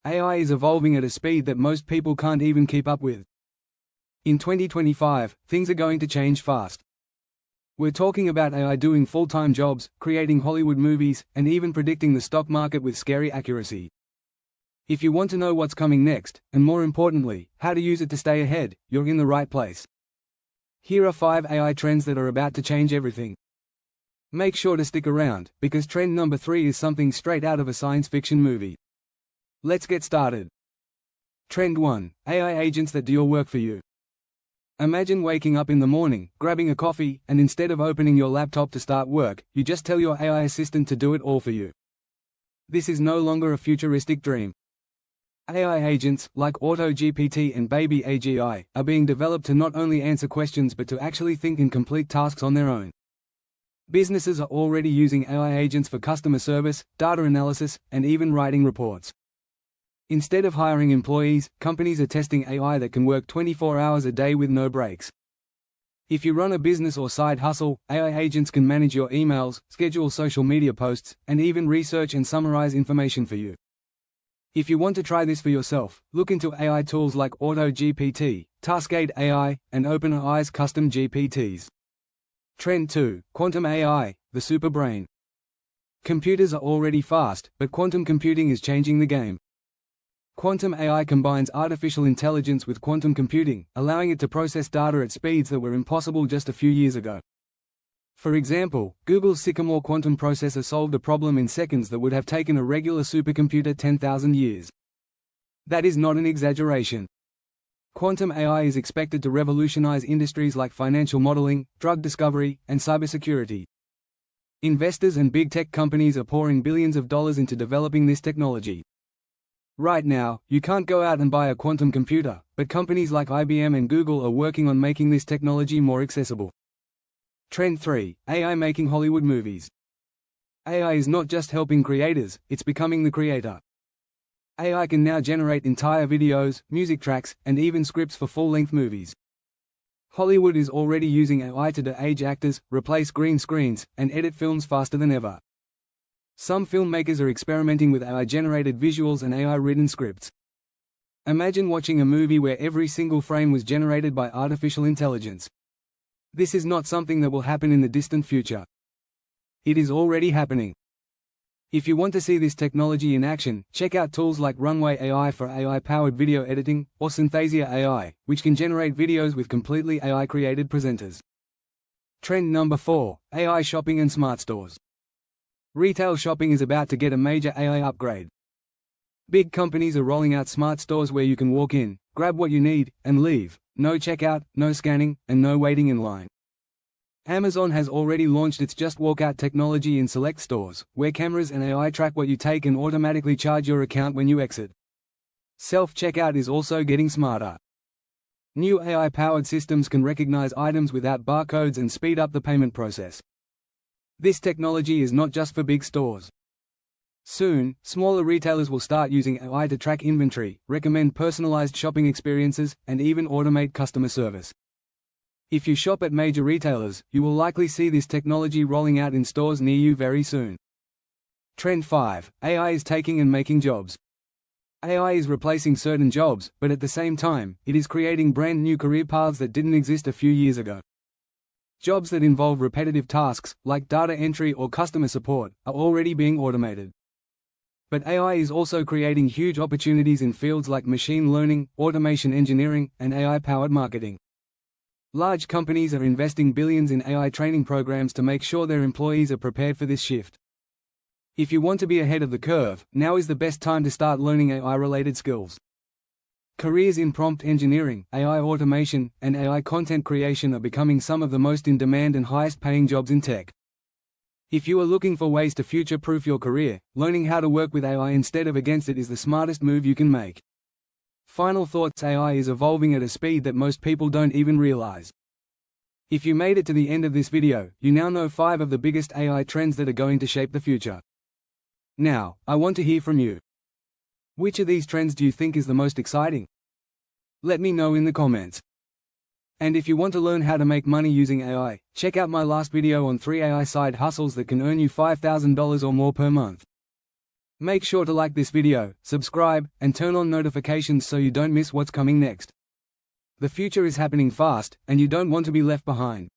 AI is evolving at a speed that most people can't even keep up with. In 2025, things are going to change fast. We're talking about AI doing full-time jobs, creating Hollywood movies, and even predicting the stock market with scary accuracy. If you want to know what's coming next, and more importantly, how to use it to stay ahead, you're in the right place. Here are 5 AI trends that are about to change everything. Make sure to stick around, because trend number 3 is something straight out of a science fiction movie. Let's get started. Trend 1: AI agents that do your work for you. Imagine waking up in the morning, grabbing a coffee, and instead of opening your laptop to start work, you just tell your AI assistant to do it all for you. This is no longer a futuristic dream. AI agents, like AutoGPT and Baby AGI, are being developed to not only answer questions but to actually think and complete tasks on their own. Businesses are already using AI agents for customer service, data analysis, and even writing reports. Instead of hiring employees, companies are testing AI that can work 24 hours a day with no breaks. If you run a business or side hustle, AI agents can manage your emails, schedule social media posts, and even research and summarize information for you. If you want to try this for yourself, look into AI tools like AutoGPT, Taskade AI, and OpenAI's custom GPTs. Trend 2: Quantum AI, the superbrain. Computers are already fast, but quantum computing is changing the game. Quantum AI combines artificial intelligence with quantum computing, allowing it to process data at speeds that were impossible just a few years ago. For example, Google's Sycamore quantum processor solved a problem in seconds that would have taken a regular supercomputer 10,000 years. That is not an exaggeration. Quantum AI is expected to revolutionize industries like financial modeling, drug discovery, and cybersecurity. Investors and big tech companies are pouring billions of dollars into developing this technology. Right now, you can't go out and buy a quantum computer, but companies like IBM and Google are working on making this technology more accessible. Trend 3: AI making Hollywood movies. AI is not just helping creators, it's becoming the creator. AI can now generate entire videos, music tracks, and even scripts for full-length movies. Hollywood is already using AI to de-age actors, replace green screens, and edit films faster than ever. Some filmmakers are experimenting with AI-generated visuals and AI-written scripts. Imagine watching a movie where every single frame was generated by artificial intelligence. This is not something that will happen in the distant future. It is already happening. If you want to see this technology in action, check out tools like Runway AI for AI-powered video editing, or Synthesia AI, which can generate videos with completely AI-created presenters. Trend number 4: AI shopping and smart stores. Retail shopping is about to get a major AI upgrade. Big companies are rolling out smart stores where you can walk in, grab what you need, and leave. No checkout, no scanning, and no waiting in line. Amazon has already launched its Just Walk Out technology in select stores, where cameras and AI track what you take and automatically charge your account when you exit. Self-checkout is also getting smarter. New AI-powered systems can recognize items without barcodes and speed up the payment process. This technology is not just for big stores. Soon, smaller retailers will start using AI to track inventory, recommend personalized shopping experiences, and even automate customer service. If you shop at major retailers, you will likely see this technology rolling out in stores near you very soon. Trend 5: AI is taking and making jobs. AI is replacing certain jobs, but at the same time, it is creating brand new career paths that didn't exist a few years ago. Jobs that involve repetitive tasks, like data entry or customer support, are already being automated. But AI is also creating huge opportunities in fields like machine learning, automation engineering, and AI-powered marketing. Large companies are investing billions in AI training programs to make sure their employees are prepared for this shift. If you want to be ahead of the curve, now is the best time to start learning AI-related skills. Careers in prompt engineering, AI automation, and AI content creation are becoming some of the most in-demand and highest-paying jobs in tech. If you are looking for ways to future-proof your career, learning how to work with AI instead of against it is the smartest move you can make. Final thoughts: AI is evolving at a speed that most people don't even realize. If you made it to the end of this video, you now know 5 of the biggest AI trends that are going to shape the future. Now, I want to hear from you. Which of these trends do you think is the most exciting? Let me know in the comments. And if you want to learn how to make money using AI, check out my last video on 3 AI side hustles that can earn you $5,000 or more per month. Make sure to like this video, subscribe, and turn on notifications so you don't miss what's coming next. The future is happening fast, and you don't want to be left behind.